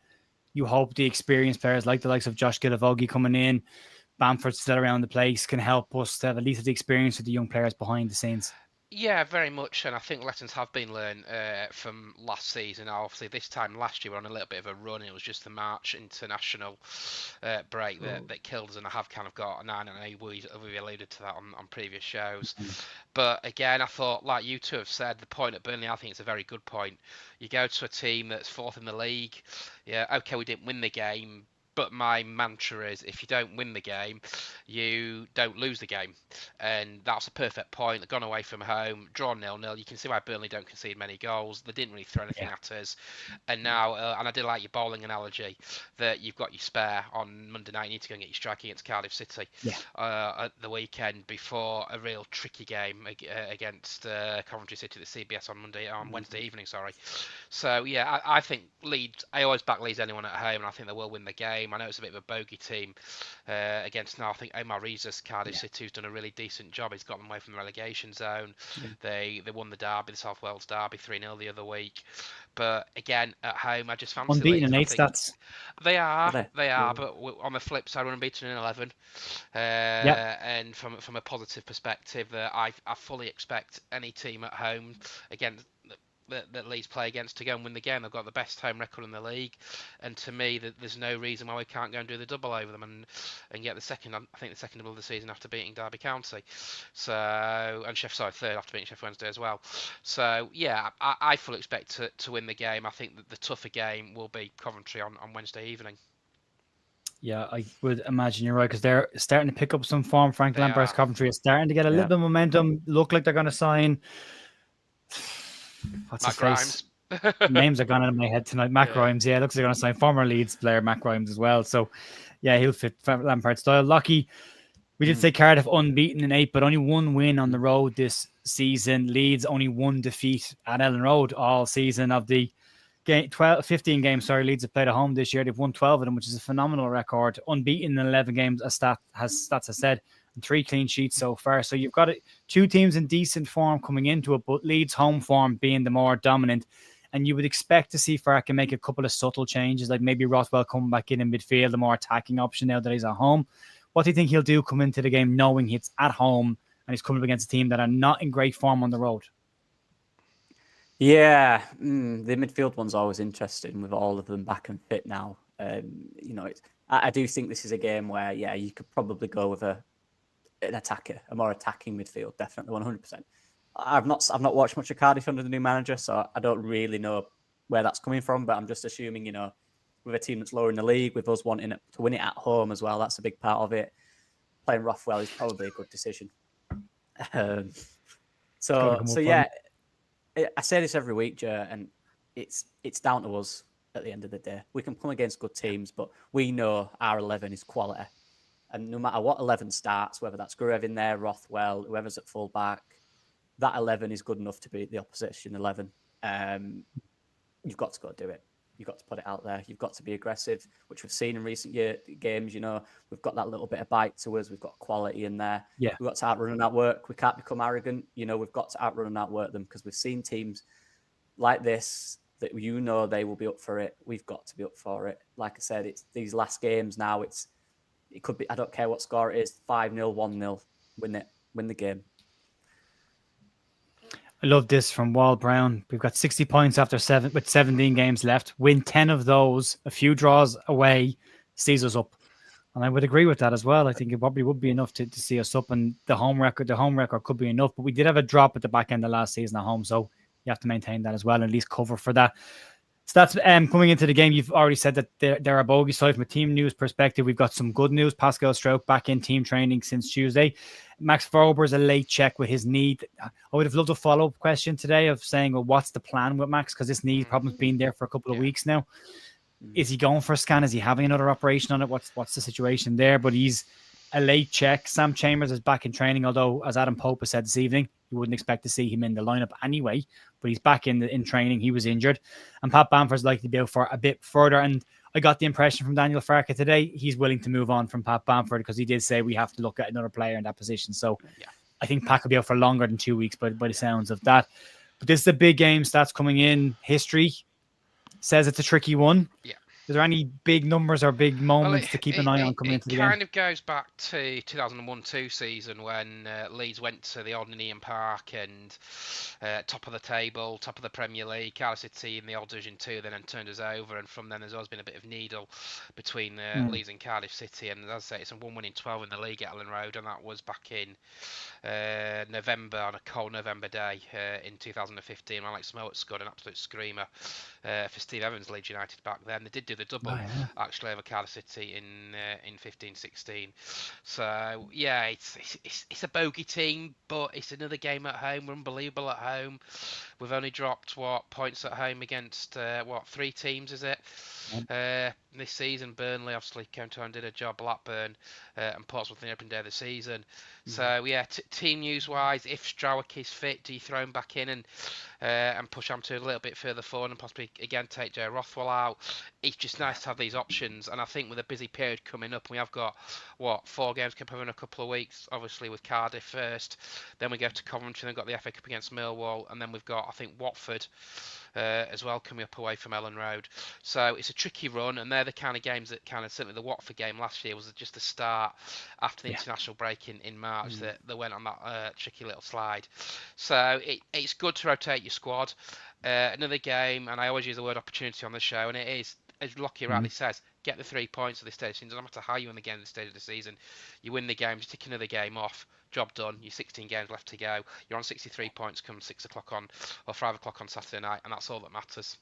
you hope the experienced players like the likes of Josh Gilavogi coming in, Bamford still around the place, can help us to have at least the experience with the young players behind the scenes. Yeah, very much, and I think lessons have been learned from last season. Obviously, this time last year we're on a little bit of a run. It was just the March international break that killed us, and I have kind of got an eye on it. We alluded to that on previous shows. But again, I thought, like you two have said, the point at Burnley, I think it's a very good point. You go to a team that's fourth in the league. Yeah, okay, we didn't win the game. But my mantra is, if you don't win the game, you don't lose the game. And that's a perfect point. They've gone away from home, drawn 0-0. You can see why Burnley don't concede many goals. They didn't really throw anything at us. And now, and I did like your bowling analogy, that you've got your spare on Monday night. You need to go and get your strike against Cardiff City at the weekend before a real tricky game against Coventry City at the CBS on Wednesday evening. So, yeah, I think Leeds, I always back Leeds anyone at home, and I think they will win the game. I know it's a bit of a bogey team against now. I think Omar Reza's Cardiff City, who's done a really decent job. He's got them away from the relegation zone. They won the derby, the South Wales derby, 3-0 the other week. But again, at home, I just fancy unbeaten Leeds. in 8 stats. They are. But on the flip side, we're unbeaten in 11. And from a positive perspective, I fully expect any team at home against that Leeds play against to go and win the game. They've got the best home record in the league, and to me, there's no reason why we can't go and do the double over them and get the second. I think the second double of the season after beating Derby County. So third after beating Sheffield Wednesday as well. So yeah, I fully expect to win the game. I think that the tougher game will be Coventry on Wednesday evening. Yeah, I would imagine you're right, because they're starting to pick up some form. Frank Lampard's Coventry is starting to get a little bit of momentum. Look like they're going to sign. What's his face? Names are gone out of my head tonight. Mac Grimes, looks like they're going to sign former Leeds player Mac Grimes as well. So, yeah, he'll fit Lampard's style. Locke, we did say Cardiff unbeaten in 8, but only one win on the road this season. Leeds only one defeat at Ellen Road all season of the 15 games. Leeds have played at home this year. They've won 12 of them, which is a phenomenal record. Unbeaten in 11 games, as stats has said. And 3 clean sheets so far. So you've got 2 teams in decent form coming into it, but Leeds' home form being the more dominant. And you would expect to see Farke make a couple of subtle changes, like maybe Rothwell coming back in midfield, a more attacking option now that he's at home. What do you think he'll do come into the game knowing he's at home and he's coming up against a team that are not in great form on the road? Yeah, the midfield one's always interesting with all of them back and fit now. I do think this is a game where, you could probably go with an attacker, a more attacking midfield, definitely 100%. I've not watched much of Cardiff under the new manager, so I don't really know where that's coming from. But I'm just assuming, with a team that's lower in the league, with us wanting to win it at home as well, that's a big part of it. Playing Rothwell is probably a good decision. Yeah, I say this every week, Joe, and it's down to us at the end of the day. We can come against good teams, but we know our 11 is quality. And no matter what 11 starts, whether that's Gruev in there, Rothwell, whoever's at full back, that 11 is good enough to beat the opposition 11. You've got to go do it. You've got to put it out there. You've got to be aggressive, which we've seen in recent games. We've got that little bit of bite to us. We've got quality in there. Yeah. We've got to outrun and outwork. We can't become arrogant. We've got to outrun and outwork them, because we've seen teams like this that they will be up for it. We've got to be up for it. Like I said, it's these last games now. It could be, I don't care what score it is, 5-0, 1-0. Win the game. I love this from Wall Brown. We've got 60 points with 17 games left. Win 10 of those, a few draws away, sees us up. And I would agree with that as well. I think it probably would be enough to see us up. And the home record could be enough. But we did have a drop at the back end of last season at home. So you have to maintain that as well, and at least cover for that. So that's coming into the game. You've already said that there are bogey side from a team news perspective. We've got some good news. Pascal Strouk back in team training since Tuesday. Max Verber's a late check with his knee. I would have loved a follow-up question today of saying, well, what's the plan with Max? Because this knee problem's been there for a couple of weeks now. Is he going for a scan? Is he having another operation on it? What's the situation there? But he's a late check. Sam Chambers is back in training, although, as Adam Pope has said this evening, you wouldn't expect to see him in the lineup anyway, but he's back in training. He was injured. And Pat Bamford's likely to be out for a bit further. And I got the impression from Daniel Farke today, he's willing to move on from Pat Bamford because he did say we have to look at another player in that position. So I think Pat could be out for longer than 2 weeks by the sounds of that. But this is a big game. Stats coming in. History says it's a tricky one. Yeah. Is there any big numbers or big moments to keep an eye on coming into the game? It kind of goes back to 2001-2 season when Leeds went to the old Ninian Park and top of the table, top of the Premier League, Cardiff City in the old Division 2, then turned us over, and from then there's always been a bit of needle between Leeds and Cardiff City, and as I say, it's a 1-winning 12 in the league at Ellen Road, and that was back in November, on a cold November day in 2015, when Alex Mowatt scored an absolute screamer for Steve Evans, Leeds United back then. They did do the double actually over Cardiff City in 15-16. So yeah, it's a bogey team, but it's another game at home. We're unbelievable at home. We've only dropped points at home against 3 teams, is it? This season, Burnley obviously came to and did a job. Blackburn and Portsmouth in the open day of the season. So yeah, team news wise, if Strouk is fit, do you throw him back in and push Hampton a little bit further forward and possibly again take Joe Rothwell out? It's just nice to have these options, and I think with a busy period coming up, we have got 4 games coming up in a couple of weeks. Obviously with Cardiff first, then we go to Coventry, then we've got the FA Cup against Millwall, and then we've got I think Watford as well coming up away from Ellen Road. So it's a tricky run, and they're the kind of games that certainly the Watford game last year was just a start after the international break in March that went on that tricky little slide. So it's good to rotate your squad. Another game, and I always use the word opportunity on the show, and it is, as Locke rightly says, get the 3 points at this stage. It doesn't matter how you win the game at this stage of the season. You win the game, you tick another game off, job done. You're 16 games left to go. You're on 63 points come 6 o'clock on or 5 o'clock on Saturday night, and that's all that matters.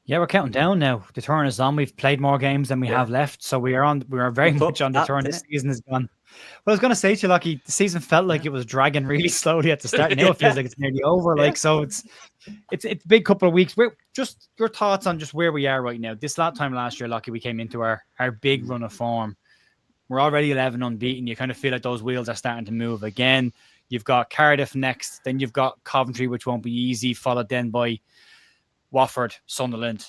Yeah, we're counting down now. The turn is on. We've played more games than we have left, so we are very much on the turn. This season is gone. Well, I was going to say to you, Lucky, the season felt like it was dragging really slowly at the start. Now it feels like it's nearly over. So it's a big couple of weeks. Just your thoughts on just where we are right now. This time last year, Lucky, we came into our big run of form. We're already 11 unbeaten. You kind of feel like those wheels are starting to move again. You've got Cardiff next, then you've got Coventry, which won't be easy, followed then by Watford, Sunderland,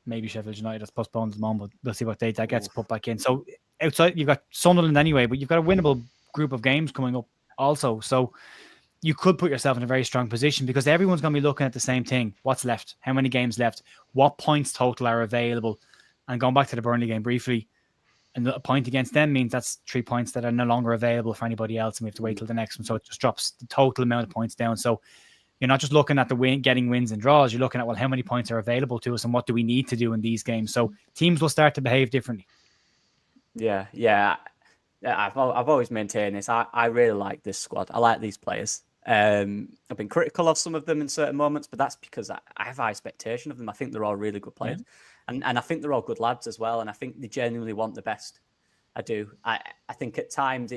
maybe Sheffield United. That's postponed at the moment, but we'll see what date that gets put back in. So outside, you've got Sunderland anyway, but you've got a winnable group of games coming up also. So you could put yourself in a very strong position because everyone's going to be looking at the same thing. What's left? How many games left? What points total are available? And going back to the Burnley game briefly, and a point against them means that's 3 points that are no longer available for anybody else, and we have to wait till the next one. So it just drops the total amount of points down. So you're not just looking at getting wins and draws. You're looking at, how many points are available to us and what do we need to do in these games? So teams will start to behave differently. Yeah. I've always maintained this. I really like this squad. I like these players. I've been critical of some of them in certain moments, but that's because I have high expectation of them. I think they're all really good players. And I think they're all good lads as well. And I think they genuinely want the best. I do. I think at times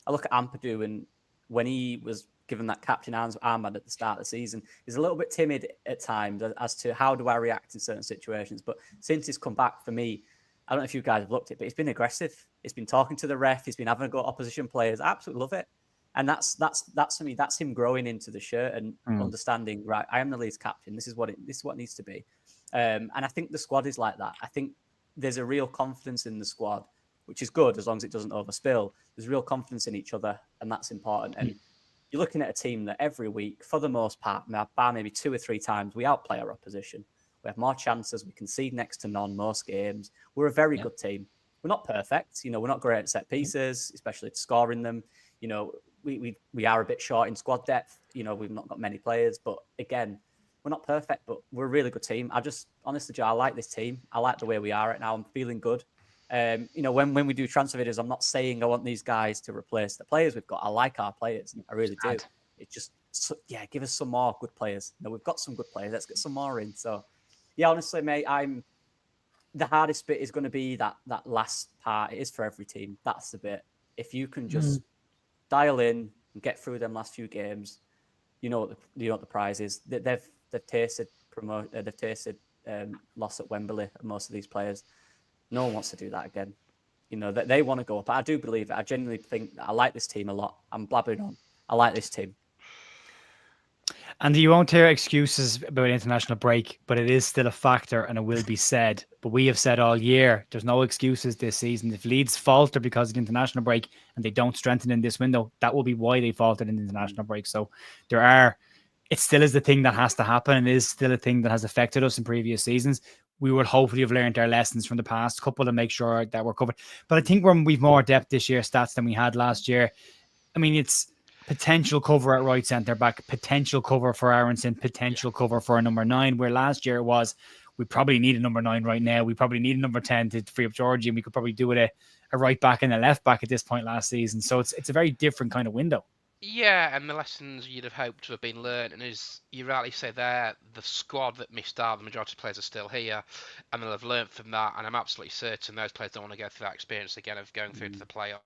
I look at Ampadu, and when he was given that captain armband at the start of the season, he's a little bit timid at times as to how do I react in certain situations. But since he's come back, for me, I don't know if you guys have looked at it, but he's been aggressive. He's been talking to the ref. He's been having a go at opposition players. I absolutely love it. And that's for me. That's him growing into the shirt and understanding. Right, I am the Leeds captain. This is what needs to be. And I think the squad is like that. I think there's a real confidence in the squad, which is good as long as it doesn't overspill. There's real confidence in each other, and that's important. And you're looking at a team that every week, for the most part, bar maybe 2 or 3 times, we outplay our opposition. We have more chances. We concede next to none most games. We're a very good team. We're not perfect. We're not great at set pieces, especially scoring them. We are a bit short in squad depth. We've not got many players, but again, we're not perfect, but we're a really good team. Honestly, Joe, I like this team. I like the way we are right now. I'm feeling good. When we do transfer videos, I'm not saying I want these guys to replace the players we've got. I like our players. I really do. It's just So, yeah, give us some more good players. No, we've got some good players. Let's get some more in. So, yeah, honestly, mate, the hardest bit is going to be that last part. It is for every team. That's the bit. If you can just dial in and get through them last few games, you know what the prize is. They've tasted loss at Wembley. Most of these players, no one wants to do that again. You know that they want to go up. I do believe it. I genuinely think that I like this team a lot. I'm blabbering on. I like this team. And you won't hear excuses about international break, but it is still a factor and it will be said. But we have said all year, there's no excuses this season. If Leeds falter because of the international break and they don't strengthen in this window, that will be why they faltered in the international break. So it still is the thing that has to happen, and it is still a thing that has affected us in previous seasons. We would hopefully have learned our lessons from the past couple to make sure that we're covered. But I think we've more depth this year, stats, than we had last year. I mean, it's potential cover at right centre back, potential cover for Aronson, potential cover for a number 9, where last year it was, we probably need a number 9 right now. We probably need a number 10 to free up Georgie, and we could probably do with a right back and a left back at this point last season. So it's a very different kind of window. Yeah, and the lessons you'd have hoped to have been learned, and as you rightly say there, the squad that missed out, the majority of players are still here, and they'll have learned from that, and I'm absolutely certain those players don't want to go through that experience again of going through to the playoffs.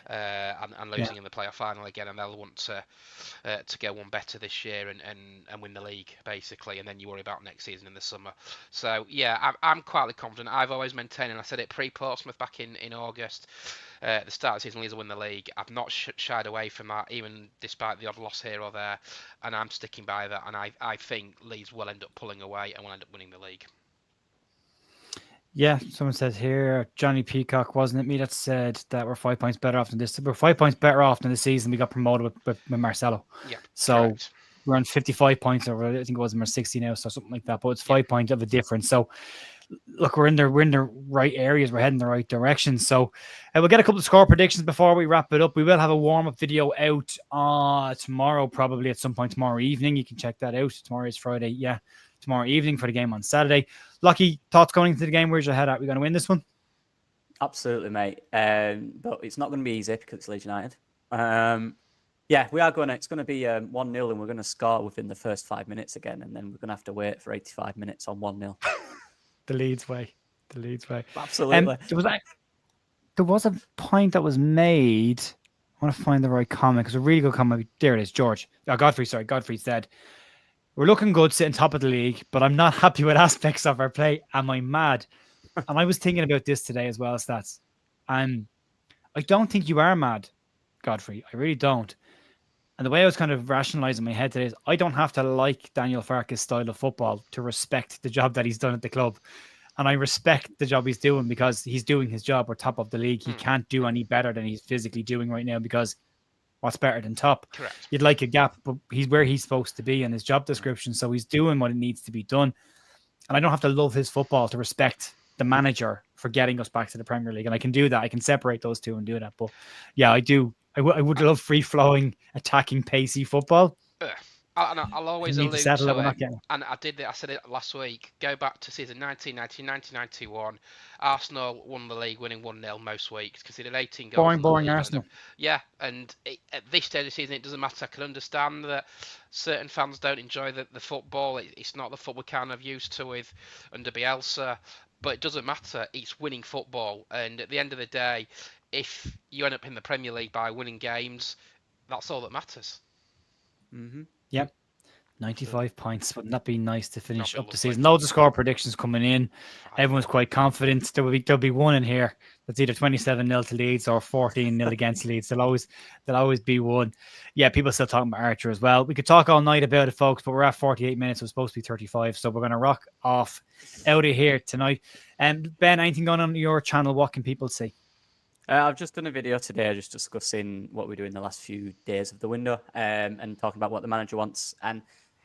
And losing in the playoff final again, and they'll want to go one better this year and win the league basically, and then you worry about next season in the summer. So yeah, I'm quietly confident. I've always maintained, and I said it pre-Portsmouth back in August, the start of the season, Leeds will win the league. I've not shied away from that, even despite the odd loss here or there, and I'm sticking by that, and I think Leeds will end up pulling away and will end up winning the league. Yeah, someone says here, Johnny Peacock, wasn't it me that said that we're 5 points better off than this? We're 5 points better off than the season we got promoted with Marcelo. Yeah, so correct. We're on 55 points, or I think it was number 60 now, so something like that. But it's 5 points of a difference. So look, we're in the right areas. We're heading the right direction. So we'll get a couple of score predictions before we wrap it up. We will have a warm-up video out tomorrow, probably at some point tomorrow evening. You can check that out. Tomorrow is Friday. Yeah, tomorrow evening for the game on Saturday. Lucky, thoughts going into the game? Where's your head at? We going to win this one? Absolutely, mate. But it's not going to be easy because it's Leeds United. Yeah, we are going to. It's going to be 1-0, and we're going to score within the first 5 minutes again, and then we're going to have to wait for 85 minutes on 1-0. The Leeds way. Absolutely. There was a point that was made. I want to find the right comment, because a really good comment. There it is, George. Godfrey said, we're looking good sitting top of the league, but I'm not happy with aspects of our play. Am I mad? And I was thinking about this today as well, Stats. And I don't think you are mad, Godfrey. I really don't. And the way I was kind of rationalizing in my head today is I don't have to like Daniel Farke's style of football to respect the job that he's done at the club. And I respect the job he's doing because he's doing his job. We're top of the league. He can't do any better than he's physically doing right now, because what's better than top? Correct. You'd like a gap, but he's where he's supposed to be in his job description. So he's doing what it needs to be done. And I don't have to love his football to respect the manager for getting us back to the Premier League. And I can do that. I can separate those two and do that. But yeah, I do. I would love free-flowing, attacking, pacey football. I'll always allude to it, and I said it last week. Go back to season 1990-1991. Arsenal won the league, winning 1-0 most weeks because they did 18 goals. Boring Arsenal. Yeah, and at this stage of the season, it doesn't matter. I can understand that certain fans don't enjoy the football. It's not the football kind of used to with under Bielsa, but it doesn't matter. It's winning football, and at the end of the day, if you end up in the Premier League by winning games, that's all that matters. Mm-hmm. Yep. 95 points. Wouldn't that be nice to finish up the season? Loads of score predictions coming in. Everyone's quite confident. There'll be one in here that's either 27-0 to Leeds or 14-0 against Leeds. There'll always be one. Yeah, people still talking about Archer as well. We could talk all night about it, folks, but we're at 48 minutes. It was supposed to be 35, so we're going to rock off out of here tonight. Ben, anything going on your channel? What can people see? I've just done a video today just discussing what we do in the last few days of the window, and talking about what the manager wants. And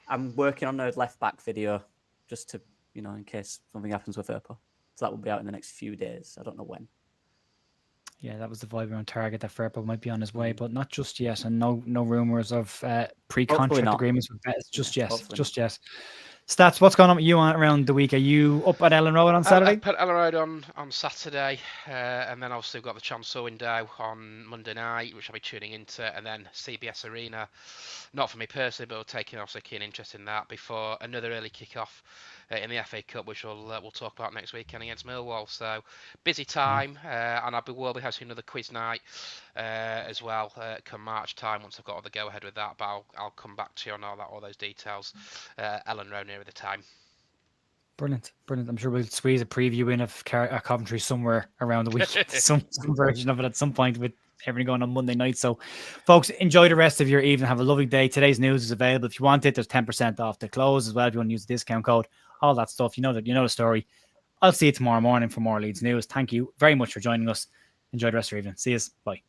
I'm working on a left-back video just to, in case something happens with Erpo. So that will be out in the next few days. I don't know when. Yeah, that was the vibe around Target, that Firpo might be on his way, but not just yet. And no rumours of pre-contract agreements with Betis just yet. Just yet. Stats, what's going on with you around the week? Are you up at Ellen Road on Saturday? I put Ellen Road on Saturday, and then obviously we've got the Chancel window on Monday night, which I'll be tuning into, and then CBS Arena. Not for me personally, but we're taking also a keen interest in that before another early kick-off in the FA Cup, which we'll talk about next weekend against Millwall. So busy time, and will be hosting another quiz night as well come March time once I've got all the go-ahead with that. But I'll come back to you on all those details. Ellen Road nearer the time. Brilliant. I'm sure we'll squeeze a preview in of Coventry somewhere around the week. some version of it at some point with everything going on Monday night. So, folks, enjoy the rest of your evening. Have a lovely day. Today's news is available. If you want it, there's 10% off the close as well. If you want to use the discount code, all that stuff. You know the story. I'll see you tomorrow morning for more Leeds news. Thank you very much for joining us. Enjoy the rest of your evening. See you. Bye.